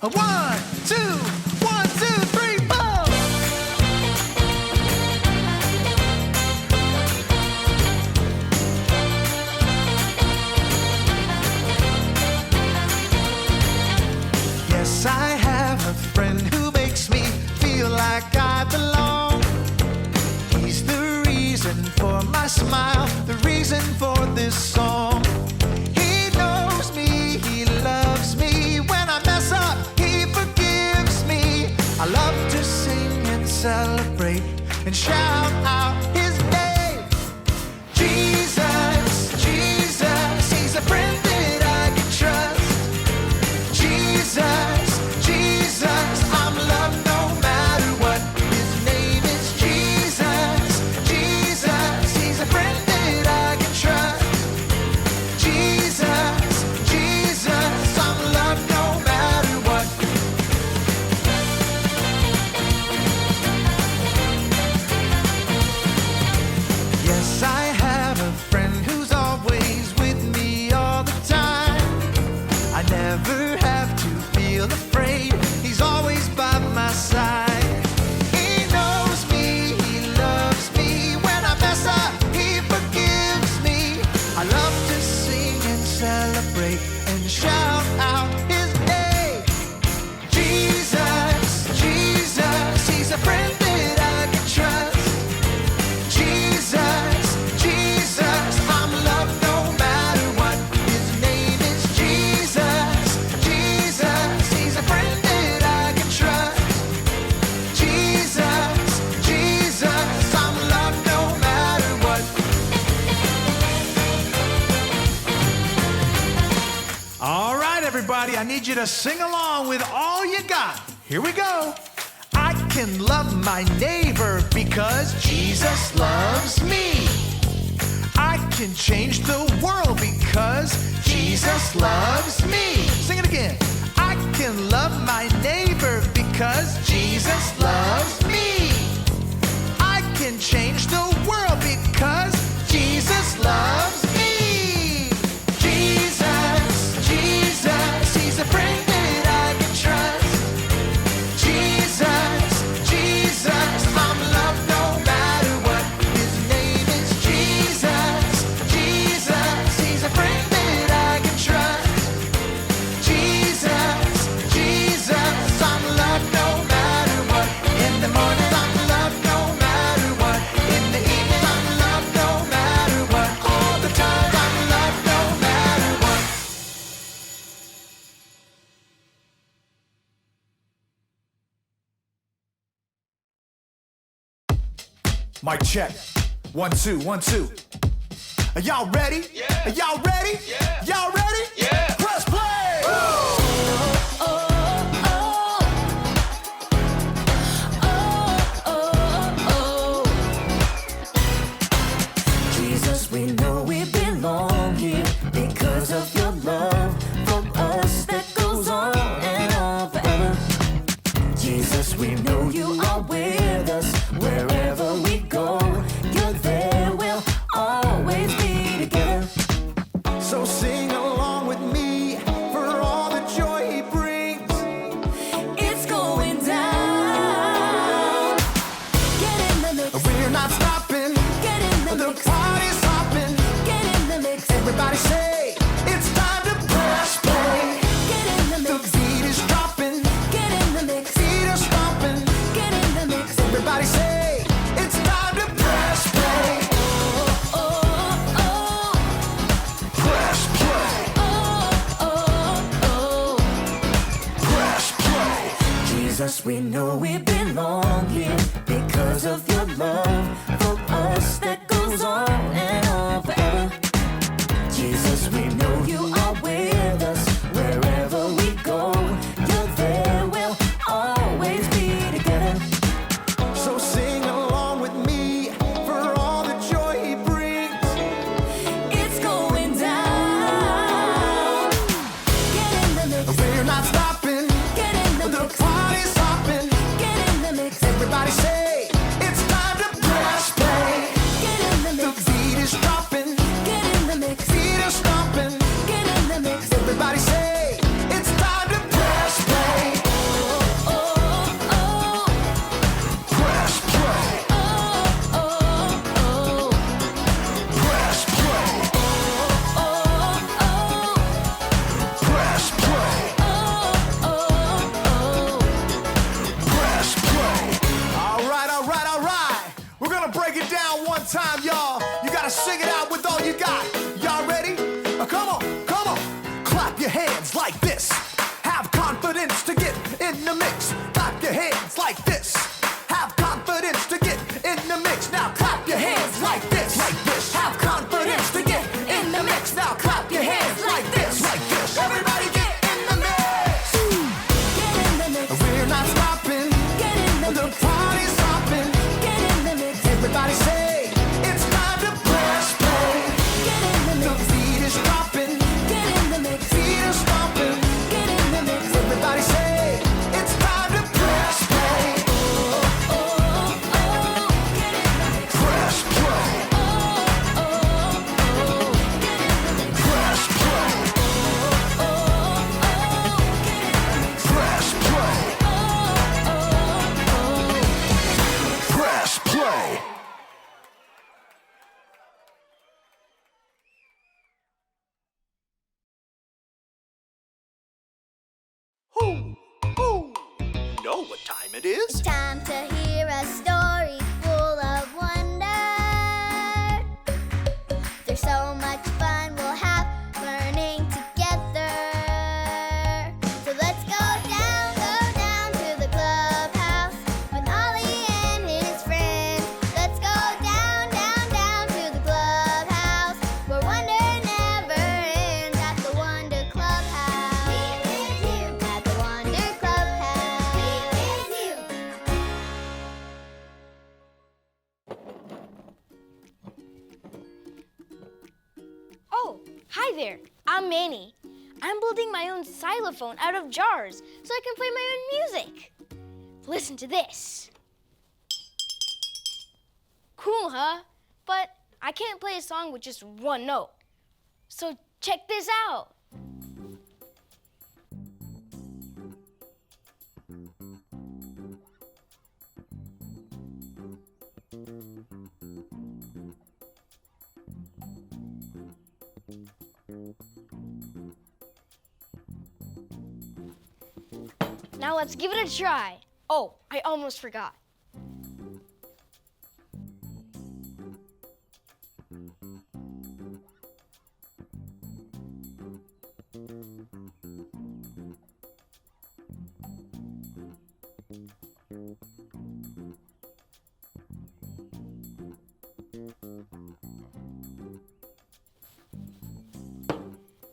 1, 2, 1, 2, 3, 4. Yes, I have a friend who makes me feel like I belong. He's the reason for my smile, the reason for this song. He knows me, he loves me. When I mess up, he forgives me. I love to sing and celebrate and shout out his name. Jesus, Jesus, he's a friend that I can trust. Jesus, Jesus, I'm loved no matter what. His name is Jesus, Jesus, he's a friend that I can trust. Jesus, Jesus, I'm loved no matter what. Yes, I have a friend who's always with me all the time. I never have to feel afraid. He's always by my side. He knows me, he loves me. When I mess up, he forgives me. I love to sing and celebrate and shout out his name. Jesus, Jesus, he's a friend that I can trust. Jesus, Jesus, I'm loved no matter what. His name is Jesus, Jesus, he's a friend that I can trust. Jesus, Jesus, I'm loved no matter what. All right, everybody, I need you to sing along with all you got. Here we go. I can love my neighbor because Jesus loves me. I can change the world because Jesus loves me. Sing it again. I can love my neighbor because Jesus loves me. I can change the world because Jesus loves me. Jesus, Jesus, he's a friend that I can trust. Jesus, Jesus, I'm loved no matter what. His name is Jesus, Jesus, he's a friend that I can trust. Jesus, Jesus, I'm loved no matter what. In the morning I'm loved no matter what. In the evening I'm loved no matter what. All the time I'm loved no matter what. Mic check. 1, 2, 1, 2. Are y'all ready? Yeah. Are y'all ready? Yeah. Y'all ready? Yeah. Press play! Jesus, we know we belong here because of your love for us that goes on and on forever. Jesus, we know you are with us wherever we go. You're there, we'll always be together. So sing along with me for all the joy he brings. It's going down. Get in the mix. We're not stopping. Get in the The mix. party's hopping. Get in the mix. Everybody say it's time to press play. Get in the The mix. beat is dropping. Get in the mix. Feet are stomping. Get in the mix. Everybody say it's time to press play. Oh, oh, oh. Press play. Oh, oh, oh. Press play. Jesus, we know we belong here because of your love for us that goes on and on forever. Jesus, we know you are with us wherever we go. You're there, we'll always be together. So sing along with me for all the joy he brings. It's going down. Get in the mix. We're not stopping. Get in the The mix. party's hopping. Get in the mix. Everybody say it's time to press play. Get in the The mix. beat is dropping. Get in the mix. Feet are stomping. Get in the mix. Everybody say it's time to press play. Clap your hands like this. Have confidence to get in the mix. Clap your hands like this. Have confidence to get in the mix. Now clap your hands like this. Like this. Have confidence to get in the mix. Now clap your hands like this. Like this. Everybody get in the mix. Get in the mix. We're not stopping. Get in the The mix. party's hopping. Get in the mix. Everybody say it's time to press play. Get in the The mix. beat is dropping. Get in the mix. Feet are stomping. Get in the mix. Everybody say it's time to press play. Oh, oh, oh. Get in the mix. Press play. Oh, oh, oh. Get in the mix. Press play. Oh, oh, oh. Get in the mix. Press play. Oh, oh, oh. Press play. Who? You know what time it is? Time to hear a story full of wonder. There's so much fun we'll have learning together. So let's go down to the clubhouse with Ollie and his friends. Let's go down to the clubhouse where wonder never ends at the Wonder Clubhouse. Meet with you at the Wonder Clubhouse. Meet with you. Oh, hi there. I'm Manny. I'm building my own xylophone out of jars so I can play my own music. Listen to this. Cool, huh? But I can't play a song with just one note. So check this out. Now let's give it a try. Oh, I almost forgot.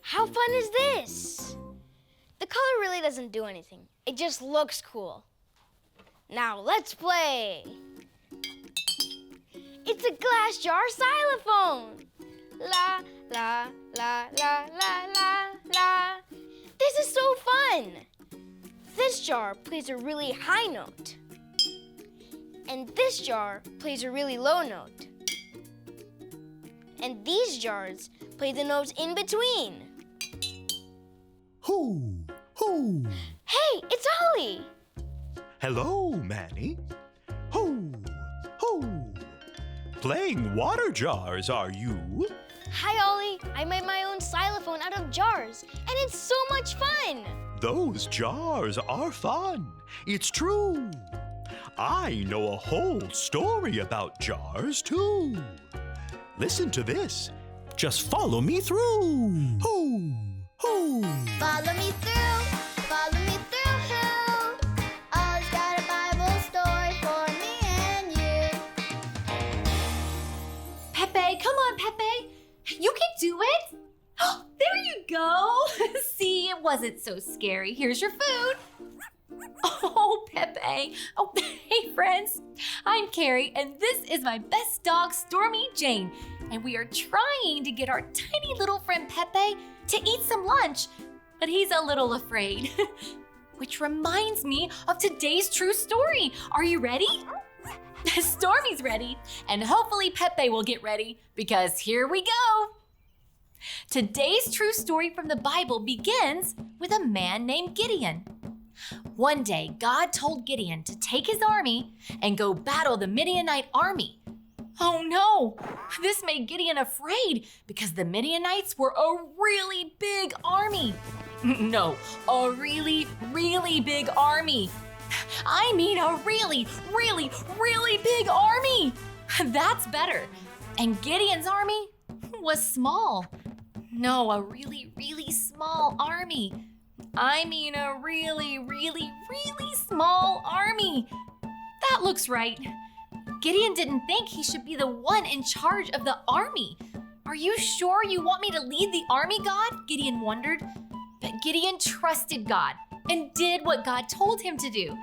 How fun is this? The color really doesn't do anything. It just looks cool. Now let's play. It's a glass jar xylophone. La, la, la, la, la, la, la. This is so fun. This jar plays a really high note. And this jar plays a really low note. And these jars play the notes in between. Who? Hey, it's Ollie. Hello, Manny. Who? Playing water jars, are you? Hi, Ollie. I made my own xylophone out of jars, and it's so much fun. Those jars are fun. It's true. I know a whole story about jars, too. Listen to this. Just follow me through. Who? Follow me through, follow me through. Ollie's got a Bible story for me and you. Pepe, come on, Pepe. You can do it. There you go. See, it wasn't so scary. Here's your food. Oh, Pepe. Oh, hey, friends. I'm Carrie, and this is my best dog, Stormy Jane. And we are trying to get our tiny little friend Pepe to eat some lunch, but he's a little afraid. Which reminds me of today's true story. Are you ready? Stormy's ready, and hopefully Pepe will get ready, because here we go. Today's true story from the Bible begins with a man named Gideon. One day, God told Gideon to take his army and go battle the Midianite army. Oh no! This made Gideon afraid because the Midianites were a really big army. No, a really, really big army. I mean a really, really, really big army. That's better. And Gideon's army was small. No, a really, really small army. I mean a really, really, really small army. That looks right. Gideon didn't think he should be the one in charge of the army. Are you sure you want me to lead the army, God? Gideon wondered. But Gideon trusted God and did what God told him to do.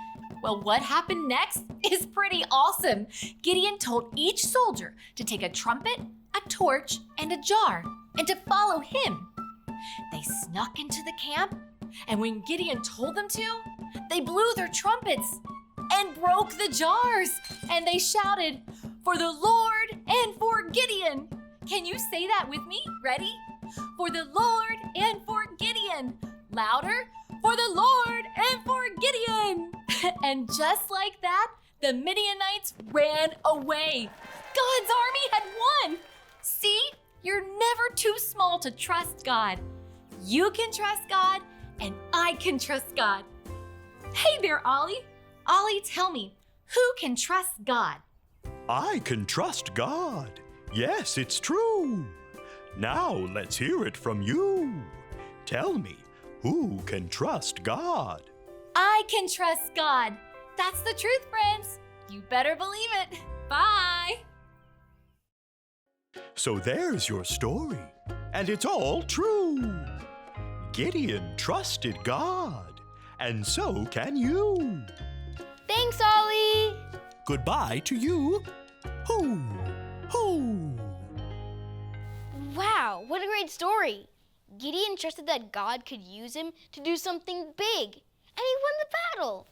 Well, what happened next is pretty awesome. Gideon told each soldier to take a trumpet, a torch, and a jar, and to follow him. They snuck into the camp, and when Gideon told them to, they blew their trumpets and broke the jars, and they shouted, "For the Lord and for Gideon." Can you say that with me? Ready? For the Lord and for Gideon. Louder. For the Lord and for Gideon. And just like that, the Midianites ran away. God's army had won. See, you're never too small to trust God. You can trust God, and I can trust God. Hey there, Ollie. Ollie, tell me, who can trust God? I can trust God. Yes, it's true. Now let's hear it from you. Tell me, who can trust God? I can trust God. That's the truth, friends. You better believe it. Bye. So there's your story, and it's all true. Gideon trusted God, and so can you. Thanks, Ollie. Goodbye to you. Hoo, hoo. Wow, what a great story. Gideon trusted that God could use him to do something big, and he won the battle.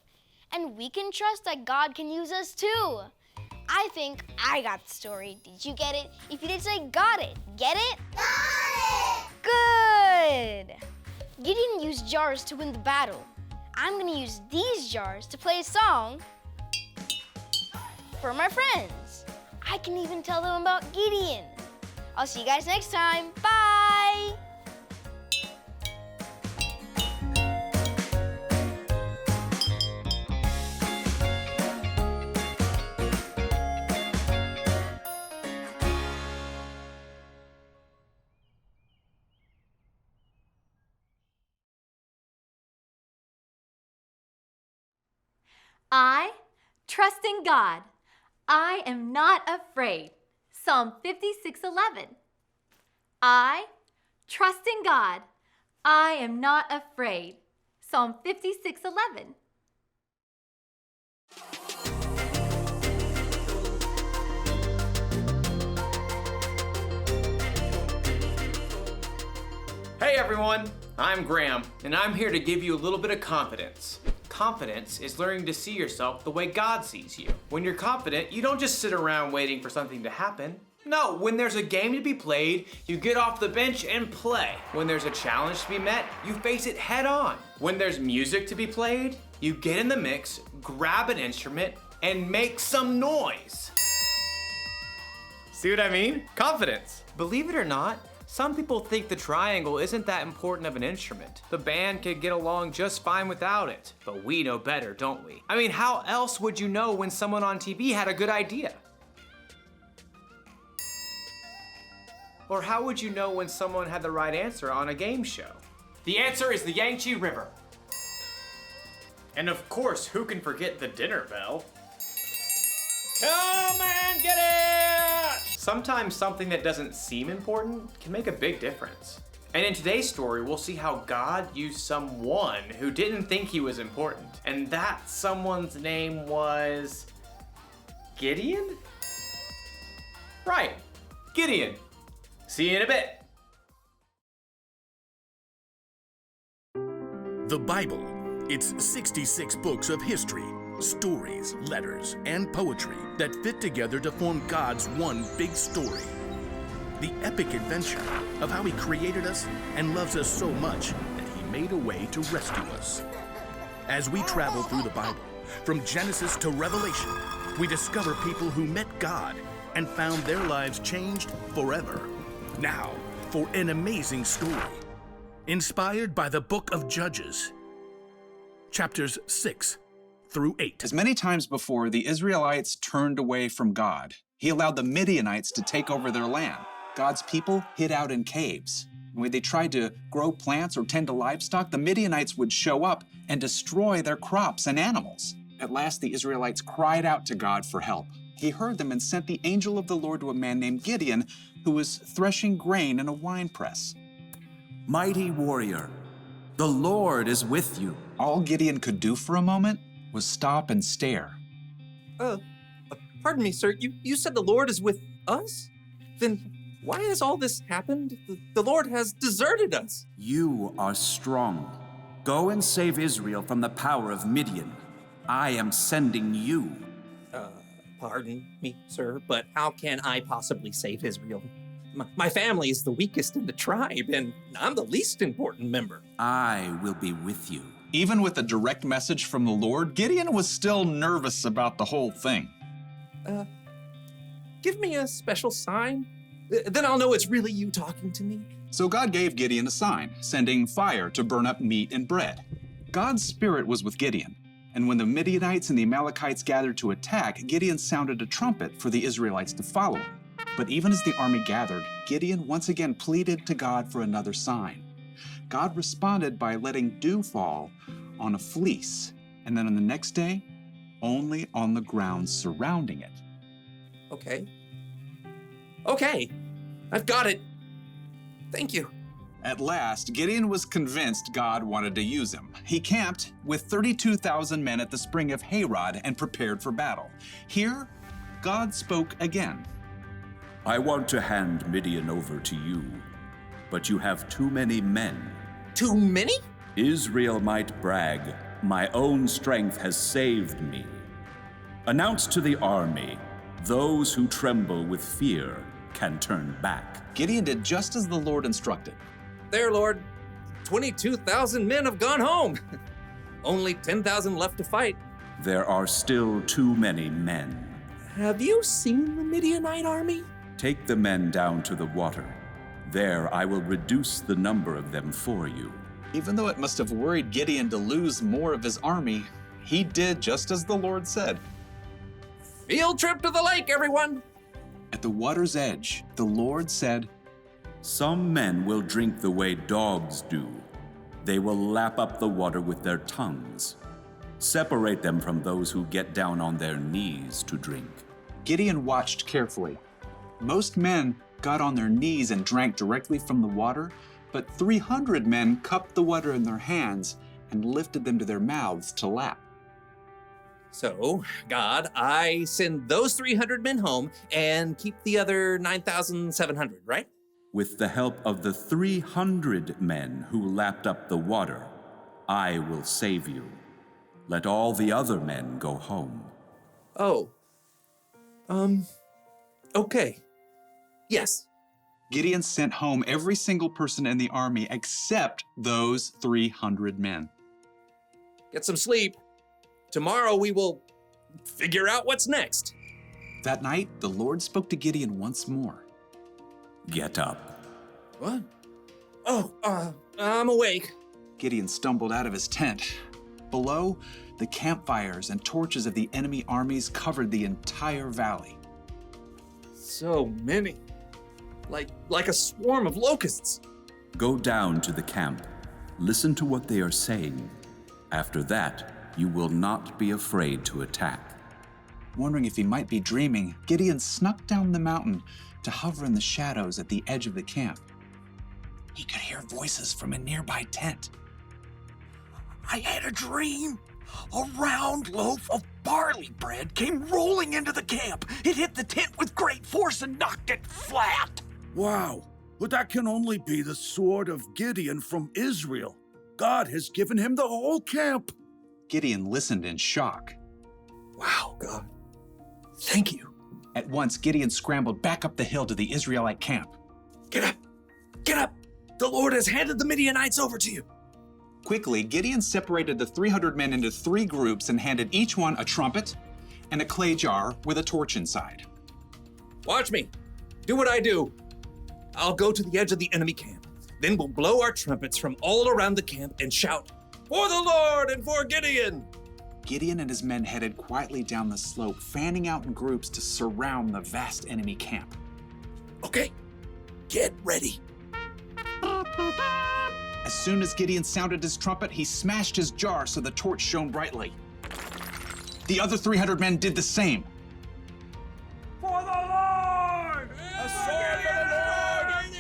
And we can trust that God can use us too. I think I got the story. Did you get it? If you did, say got it. Get it? Got it! Good! Gideon used jars to win the battle. I'm gonna use these jars to play a song for my friends. I can even tell them about Gideon. I'll see you guys next time. Bye! I trust in God. I am not afraid. Psalm 56:11. I trust in God. I am not afraid. Psalm 56:11. Hey everyone, I'm Graham, and I'm here to give you a little bit of confidence. Confidence is learning to see yourself the way God sees you. When you're confident, you don't just sit around waiting for something to happen. No, when there's a game to be played, you get off the bench and play. When there's a challenge to be met, you face it head on. When there's music to be played, you get in the mix, grab an instrument, and make some noise. See what I mean? Confidence. Believe it or not, some people think the triangle isn't that important of an instrument. The band could get along just fine without it. But we know better, don't we? I mean, how else would you know when someone on TV had a good idea? Or how would you know when someone had the right answer on a game show? The answer is the Yangtze River. And of course, who can forget the dinner bell? Come and get it! Sometimes something that doesn't seem important can make a big difference. And in today's story, we'll see how God used someone who didn't think he was important. And that someone's name was Gideon? Right, Gideon. See you in a bit. The Bible. It's 66 books of history, stories, letters, and poetry that fit together to form God's one big story. The epic adventure of how He created us and loves us so much that He made a way to rescue us. As we travel through the Bible, from Genesis to Revelation, we discover people who met God and found their lives changed forever. Now, for an amazing story, inspired by the book of Judges, chapters 6 through 8. As many times before, the Israelites turned away from God. He allowed the Midianites to take over their land. God's people hid out in caves. When they tried to grow plants or tend to livestock, the Midianites would show up and destroy their crops and animals. At last, the Israelites cried out to God for help. He heard them and sent the angel of the Lord to a man named Gideon, who was threshing grain in a winepress. Mighty warrior, the Lord is with you. All Gideon could do for a moment was stop and stare. Pardon me, sir. You said the Lord is with us? Then why has all this happened? The Lord has deserted us. You are strong. Go and save Israel from the power of Midian. I am sending you. Pardon me, sir, but how can I possibly save Israel? My family is the weakest in the tribe, and I'm the least important member. I will be with you. Even with a direct message from the Lord, Gideon was still nervous about the whole thing. Give me a special sign. Then I'll know it's really you talking to me. So God gave Gideon a sign, sending fire to burn up meat and bread. God's spirit was with Gideon, and when the Midianites and the Amalekites gathered to attack, Gideon sounded a trumpet for the Israelites to follow him. But even as the army gathered, Gideon once again pleaded to God for another sign. God responded by letting dew fall on a fleece, and then on the next day, only on the ground surrounding it. Okay, I've got it. Thank you. At last, Gideon was convinced God wanted to use him. He camped with 32,000 men at the spring of Harod and prepared for battle. Here, God spoke again. I want to hand Midian over to you, but you have too many men. Too many? Israel might brag, my own strength has saved me. Announce to the army, those who tremble with fear can turn back. Gideon did just as the Lord instructed. There, Lord. 22,000 men have gone home. Only 10,000 left to fight. There are still too many men. Have you seen the Midianite army? Take the men down to the water. There I will reduce the number of them for you. Even though it must have worried Gideon to lose more of his army, he did just as the Lord said. Field trip to the lake, everyone! At the water's edge, the Lord said, Some men will drink the way dogs do. They will lap up the water with their tongues. Separate them from those who get down on their knees to drink. Gideon watched carefully. Most men got on their knees and drank directly from the water, but 300 men cupped the water in their hands and lifted them to their mouths to lap. So, God, I send those 300 men home and keep the other 9,700, right? With the help of the 300 men who lapped up the water, I will save you. Let all the other men go home. Okay. Yes. Gideon sent home every single person in the army except those 300 men. Get some sleep. Tomorrow we will figure out what's next. That night, the Lord spoke to Gideon once more. Get up. What? I'm awake. Gideon stumbled out of his tent. Below, the campfires and torches of the enemy armies covered the entire valley. So many. Like a swarm of locusts. Go down to the camp. Listen to what they are saying. After that, you will not be afraid to attack. Wondering if he might be dreaming, Gideon snuck down the mountain to hover in the shadows at the edge of the camp. He could hear voices from a nearby tent. I had a dream. A round loaf of barley bread came rolling into the camp. It hit the tent with great force and knocked it flat. Wow, but that can only be the sword of Gideon from Israel. God has given him the whole camp. Gideon listened in shock. Wow, God. Thank you. At once, Gideon scrambled back up the hill to the Israelite camp. Get up! Get up! The Lord has handed the Midianites over to you. Quickly, Gideon separated the 300 men into 3 groups and handed each one a trumpet and a clay jar with a torch inside. Watch me. Do what I do. I'll go to the edge of the enemy camp. Then we'll blow our trumpets from all around the camp and shout, "For the Lord and for Gideon!" Gideon and his men headed quietly down the slope, fanning out in groups to surround the vast enemy camp. Okay, get ready. As soon as Gideon sounded his trumpet, he smashed his jar so the torch shone brightly. The other 300 men did the same. For the Lord! A sword for the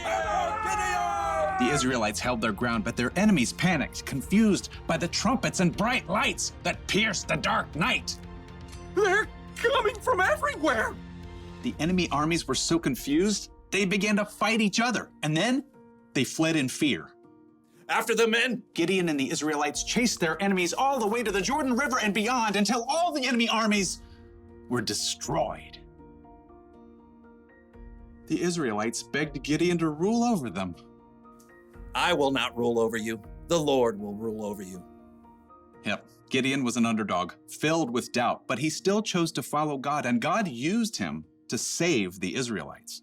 Lord! Gideon! The Israelites held their ground, but their enemies panicked, confused by the trumpets and bright lights that pierced the dark night. They're coming from everywhere! The enemy armies were so confused, they began to fight each other, and then they fled in fear. After the men! Gideon and the Israelites chased their enemies all the way to the Jordan River and beyond until all the enemy armies were destroyed. The Israelites begged Gideon to rule over them. I will not rule over you. The Lord will rule over you. Yep, Gideon was an underdog, filled with doubt, but he still chose to follow God, and God used him to save the Israelites.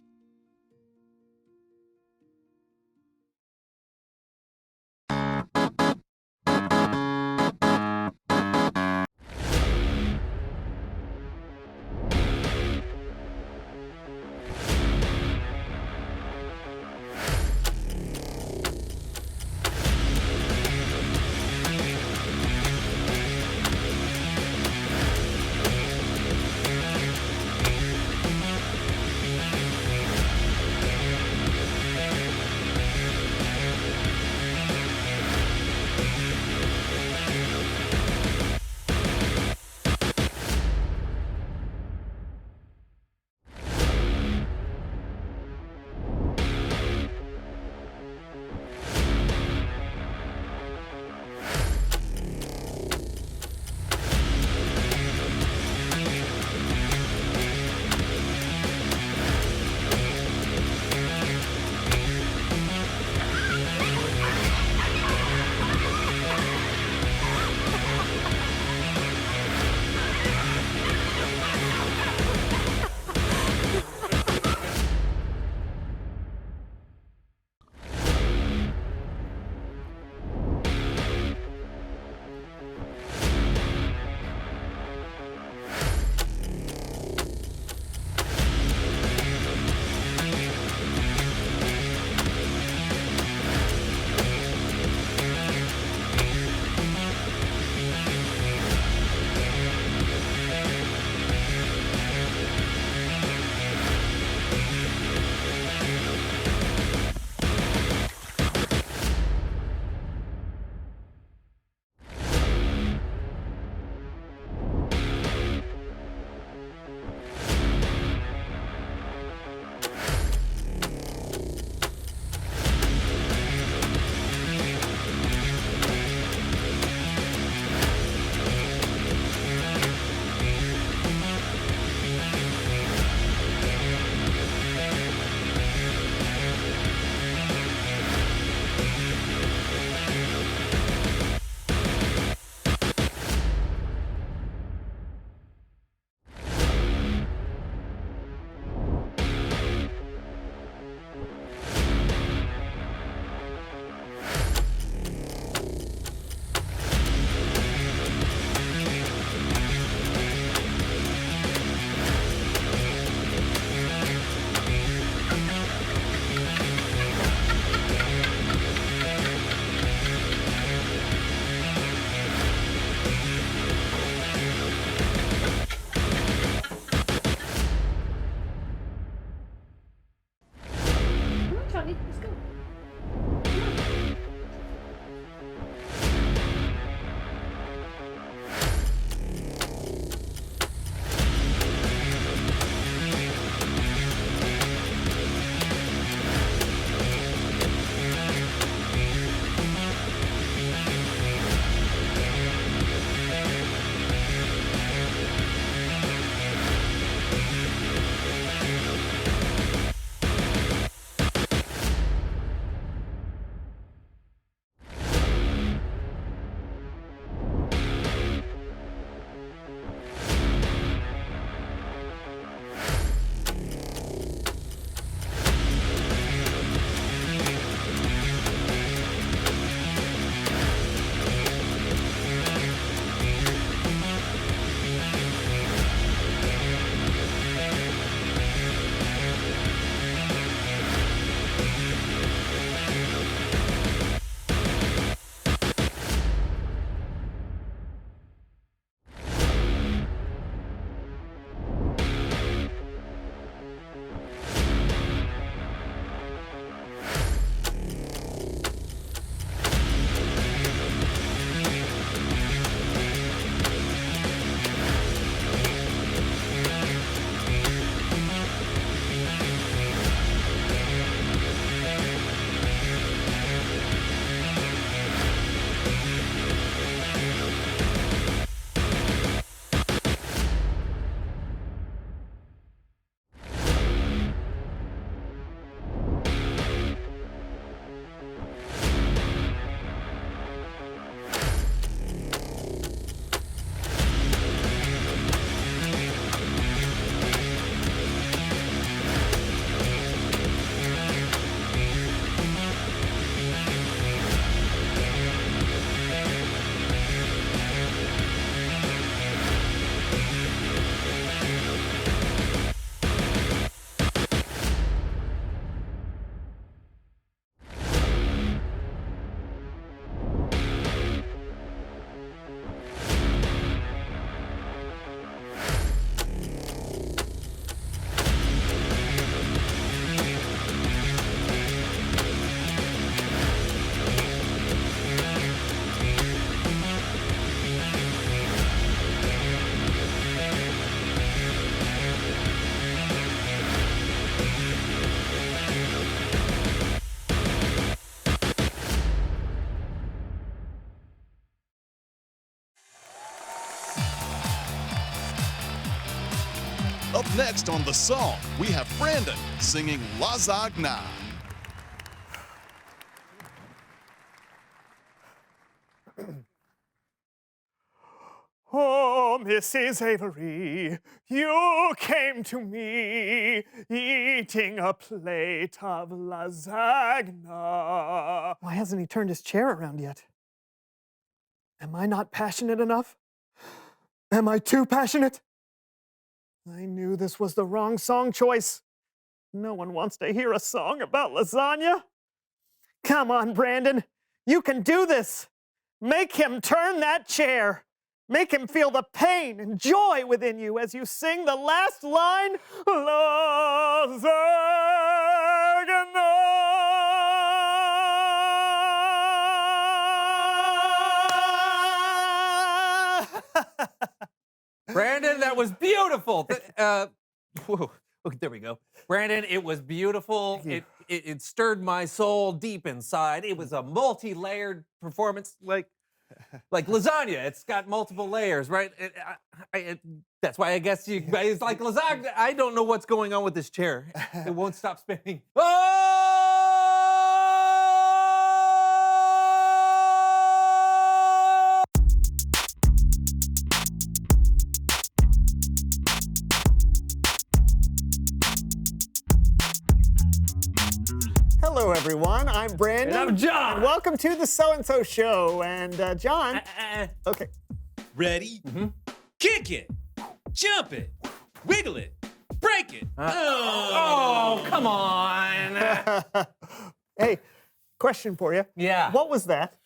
Up next on The Song, we have Brandon singing Lasagna. Oh, Mrs. Avery, you came to me eating a plate of lasagna. Why hasn't he turned his chair around yet? Am I not passionate enough? Am I too passionate? I knew this was the wrong song choice. No one wants to hear a song about lasagna. Come on, Brandon. You can do this. Make him turn that chair. Make him feel the pain and joy within you as you sing the last line, Lasagna. Brandon, that was beautiful. Whoa, there we go. Brandon, it was beautiful. It stirred my soul deep inside. It was a multi-layered performance, like lasagna. It's got multiple layers, right? That's why I guess you guys like lasagna. I don't know what's going on with this chair. It won't stop spinning. Hello, everyone. I'm Brandon. And I'm John. And welcome to the So-and-So Show. And John. Okay. Ready? Kick it, jump it, wiggle it, break it. Oh, come on. Hey, question for you. Yeah. What was that?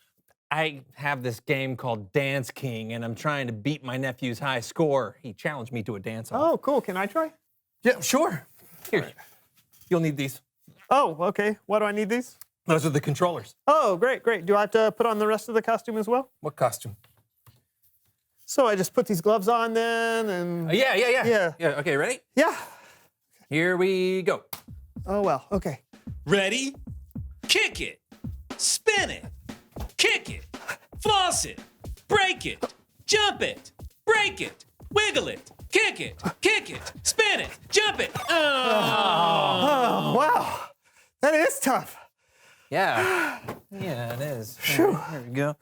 I have this game called Dance King, and I'm trying to beat my nephew's high score. He challenged me to a dance-off. Oh, cool. Can I try? Yeah, sure. Here, you'll need these. Oh, okay. Why do I need these? Those are the controllers. Oh, great, great. Do I have to put on the rest of the costume as well? What costume? So I just put these gloves on then and... Yeah, okay, ready? Yeah. Here we go. Oh, well, okay. Ready? Kick it, spin it, kick it, floss it, break it, jump it, break it, wiggle it, kick it, spin it, jump it. Oh, wow. That is tough. Yeah. Yeah, it is. Phew. There we go.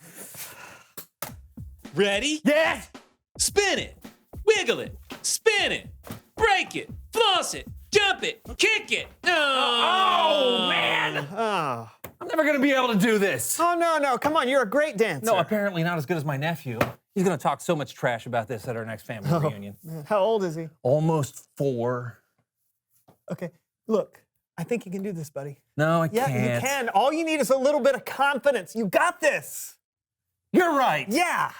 Ready? Yes! Spin it, wiggle it, spin it, break it, floss it, jump it, kick it. Oh, man! Oh. I'm never gonna be able to do this. Oh, no. Come on, you're a great dancer. No, apparently not as good as my nephew. He's gonna talk so much trash about this at our next family reunion. Man. How old is he? Almost 4. Okay, look, I think you can do this, buddy. No, I can't. Yeah, you can. All you need is a little bit of confidence. You got this. You're right. Yeah.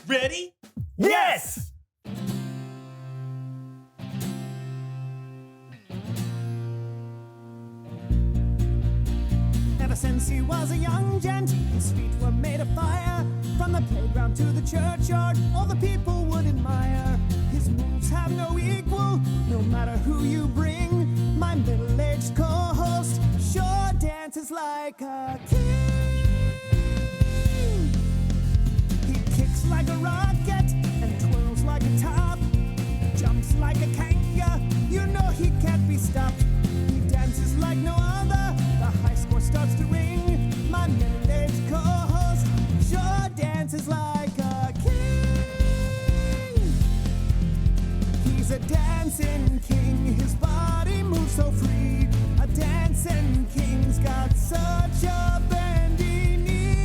Ready? Yes! Ever since he was a young gent, his feet were made of fire. From the playground to the churchyard, all the people would admire. His moves have no equal, no matter who you bring. My middle-aged co-host sure dances like a king. He kicks like a rocket and twirls like a top. Jumps like a kanga, you know he can't be stopped. He dances like no other, the high score starts to ring. My middle-aged co-host sure dances like a king. He's a dancing king, his body moves so free. A dancing king's got such a bendy knee.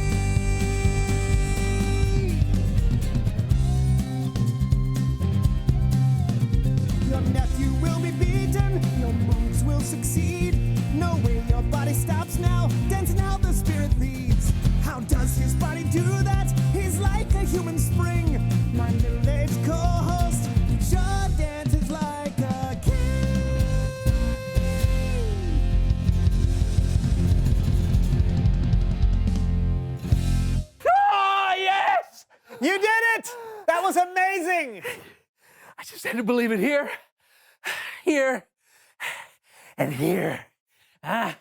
Your nephew will be beaten, your moves will succeed. No way your body stops now, dancing how the spirit leads. How does his body do that? He's like a human spring. My middle-aged co-host sure dances like a king. Oh, yes! You did it! That was amazing! I just had to believe it here, and here. Ow!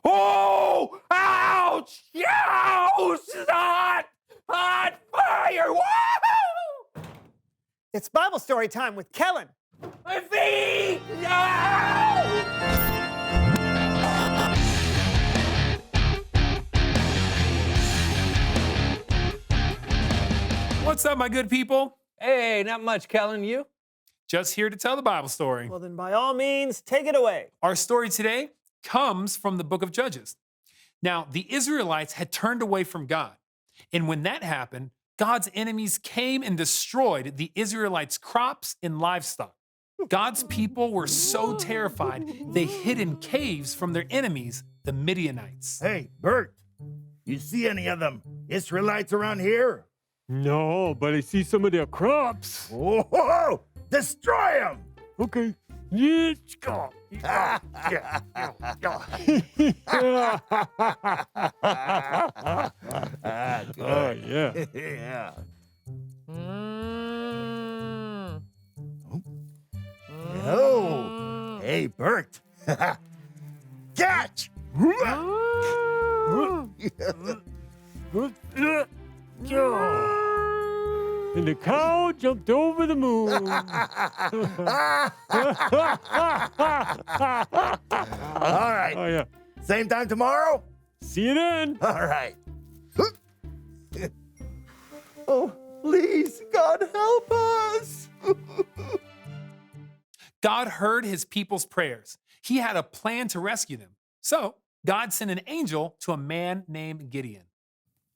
Oh! Ouch! Ouch! Hot! Hot fire! Woo! It's Bible story time with Kellen. My feet! No! What's up, my good people? Hey, not much, Kellen. You? Just here to tell the Bible story. Well, then by all means, take it away. Our story today comes from the book of Judges. Now, the Israelites had turned away from God. And when that happened, God's enemies came and destroyed the Israelites' crops and livestock. God's people were so terrified, they hid in caves from their enemies, the Midianites. Hey, Bert, you see any of them Israelites around here? No, but I see some of their crops. Whoa! Destroy them! Okay. Let's go. Good. Oh, yeah. Yeah. Oh, hey, Bert. Catch! And the cow jumped over the moon. All right. Oh, yeah. Same time tomorrow? See you then. All right. Oh, please, God, help us. God heard his people's prayers. He had a plan to rescue them. So God sent an angel to a man named Gideon.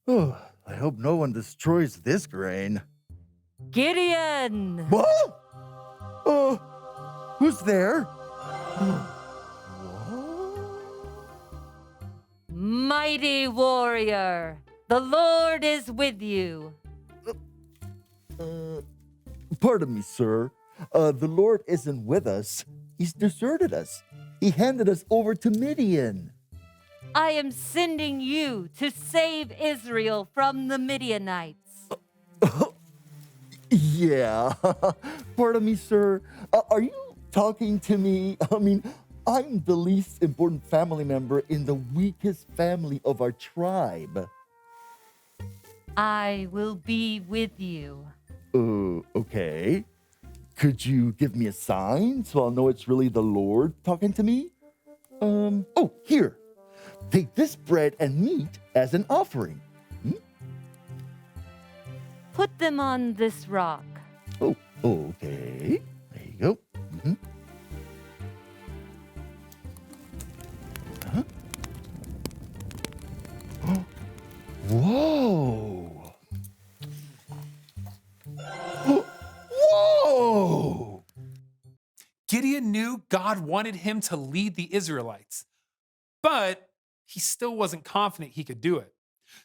Oh, I hope no one destroys this grain. Gideon! What? Who's there? Mighty warrior, the Lord is with you. Pardon me, sir. The Lord isn't with us. He's deserted us. He handed us over to Midian. I am sending you to save Israel from the Midianites. Yeah. Pardon me, sir. Are you talking to me? I mean, I'm the least important family member in the weakest family of our tribe. I will be with you. Okay. Could you give me a sign so I'll know it's really the Lord talking to me? Oh, here. Take this bread and meat as an offering. Put them on this rock. Oh, okay. There you go. Whoa! Whoa! Gideon knew God wanted him to lead the Israelites, but he still wasn't confident he could do it.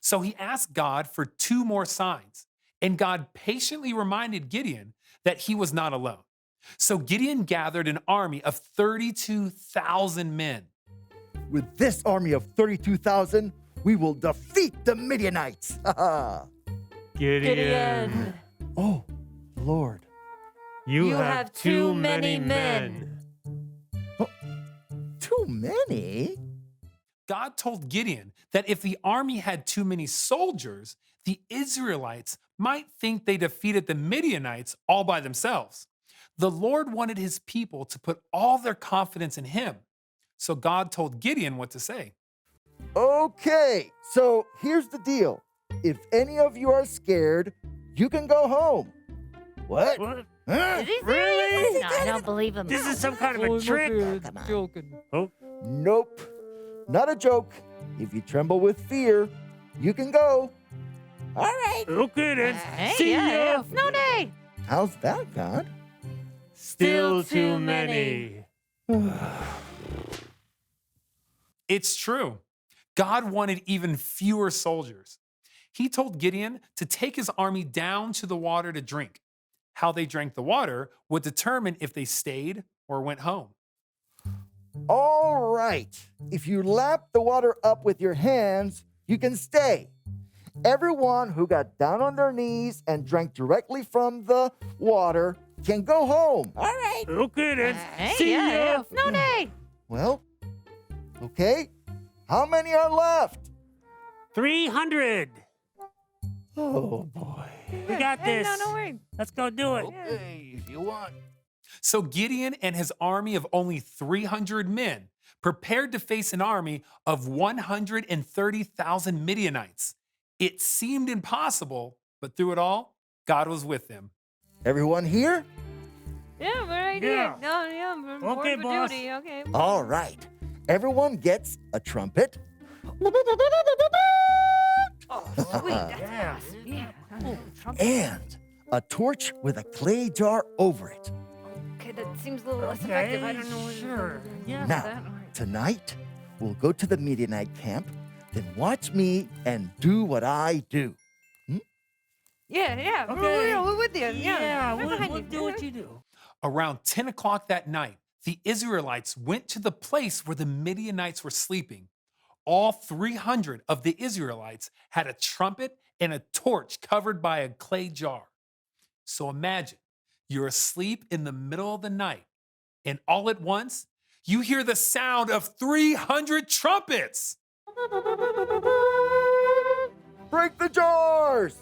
So he asked God for 2 more signs, and God patiently reminded Gideon that he was not alone. So Gideon gathered an army of 32,000 men. With this army of 32,000, we will defeat the Midianites. Gideon. Oh, Lord. You have too many men. Too many? God told Gideon that if the army had too many soldiers, the Israelites might think they defeated the Midianites all by themselves. The Lord wanted his people to put all their confidence in him. So God told Gideon what to say. Okay, so here's the deal. If any of you are scared, you can go home. What? Huh? Did he say Really? No, I don't believe him. This is some kind of a trick. Joking. Oh, Nope, not a joke. If you tremble with fear, you can go. All right. okay then. Hey, See yeah, ya. no day. How's that, God? Still too many. It's true. God wanted even fewer soldiers. He told Gideon to take his army down to the water to drink. How they drank the water would determine if they stayed or went home. All right. If you lap the water up with your hands, you can stay. Everyone who got down on their knees and drank directly from the water can go home. All right. Okay then. Hey, See yeah, ya. no day. Well, okay. How many are left? 300. Oh, boy. We got this. No, no worries. Let's go do it. Okay, if you want. So Gideon and his army of only 300 men prepared to face an army of 130,000 Midianites. It seemed impossible, but through it all, God was with them. Everyone here? Yeah, we're right Yeah. here. No, yeah, we're Okay, for boss. duty. Okay. All right. Everyone gets a trumpet. Sweet. That's awesome. Yeah. Trumpet. And a torch with a clay jar over it. Okay, that seems a little less effective. I don't know. Sure. Yeah. Now, tonight, we'll go to the Midianite camp, then watch me and do what I do. Yeah. Okay. We're with you. Yeah, We're behind we'll you. do what you do. Around 10 o'clock that night, the Israelites went to the place where the Midianites were sleeping. All 300 of the Israelites had a trumpet and a torch covered by a clay jar. So imagine you're asleep in the middle of the night, and all at once, you hear the sound of 300 trumpets. Break the jars!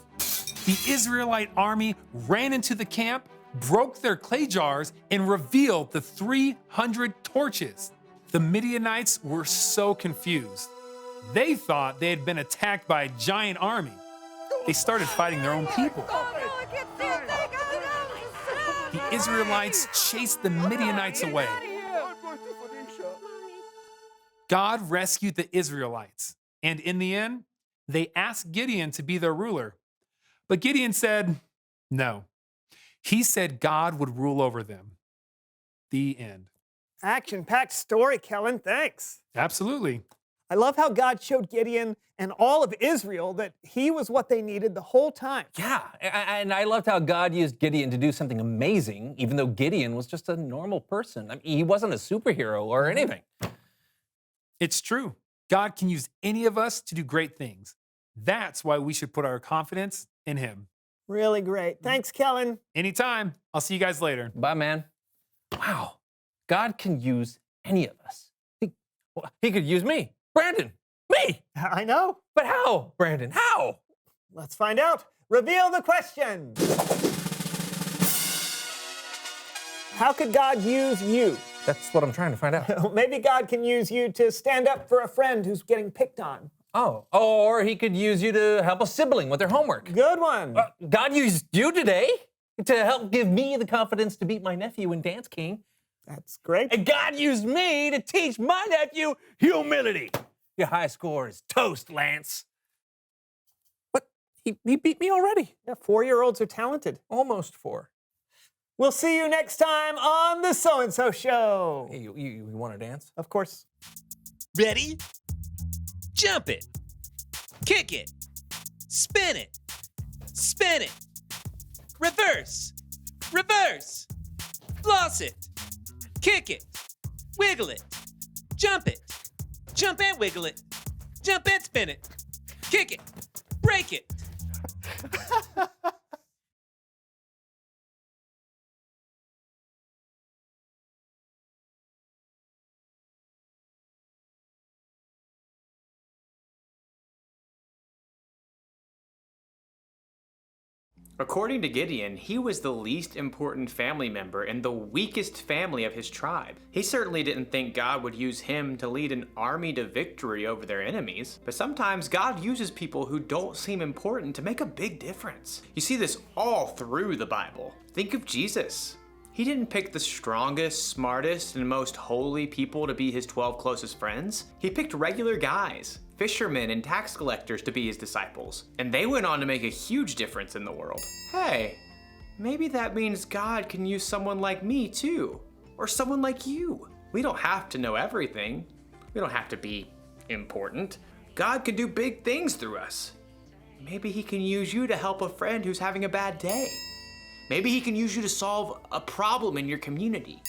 The Israelite army ran into the camp, broke their clay jars, and revealed the 300 torches. The Midianites were so confused. They thought they had been attacked by a giant army. They started fighting their own people. The Israelites chased the Midianites away. God rescued the Israelites, and in the end, they asked Gideon to be their ruler. But Gideon said no. He said God would rule over them. The end. Action-packed story, Kellen. Thanks. Absolutely. I love how God showed Gideon and all of Israel that he was what they needed the whole time. Yeah, and I loved how God used Gideon to do something amazing, even though Gideon was just a normal person. I mean, he wasn't a superhero or anything. It's true. God can use any of us to do great things. That's why we should put our confidence in him. Really great. Thanks, Kellen. Anytime. I'll see you guys later. Bye, man. Wow. God can use any of us. He could use me. Brandon. Me. I know. But how, Brandon? How? Let's find out. Reveal the question. How could God use you? That's what I'm trying to find out. Maybe God can use you to stand up for a friend who's getting picked on. Oh, or he could use you to help a sibling with their homework. Good one. God used you today to help give me the confidence to beat my nephew in Dance King. That's great. And God used me to teach my nephew humility. Your high score is toast, Lance. But he beat me already. Yeah, 4-year-olds are talented. Almost 4. We'll see you next time on the So-and-So Show. Hey, you want to dance? Of course. Ready? Jump it. Kick it. Spin it. Spin it. Reverse. Reverse. Floss it. Kick it. Wiggle it. Jump it. Jump and wiggle it. Jump and spin it. Kick it. Break it. According to Gideon, he was the least important family member and the weakest family of his tribe. He certainly didn't think God would use him to lead an army to victory over their enemies, but sometimes God uses people who don't seem important to make a big difference. You see this all through the Bible. Think of Jesus. He didn't pick the strongest, smartest, and most holy people to be his 12 closest friends. He picked regular guys, fishermen and tax collectors to be his disciples, and they went on to make a huge difference in the world. Hey, maybe that means God can use someone like me too, or someone like you. We don't have to know everything. We don't have to be important. God can do big things through us. Maybe he can use you to help a friend who's having a bad day. Maybe he can use you to solve a problem in your community.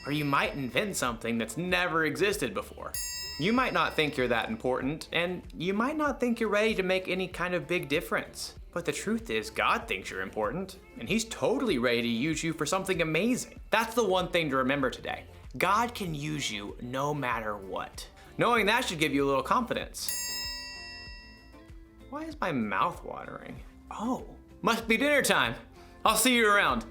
Or you might invent something that's never existed before. You might not think you're that important, and you might not think you're ready to make any kind of big difference. But the truth is, God thinks you're important, and he's totally ready to use you for something amazing. That's the one thing to remember today. God can use you no matter what. Knowing that should give you a little confidence. Why is my mouth watering? Oh, Must be dinner time. I'll see you around.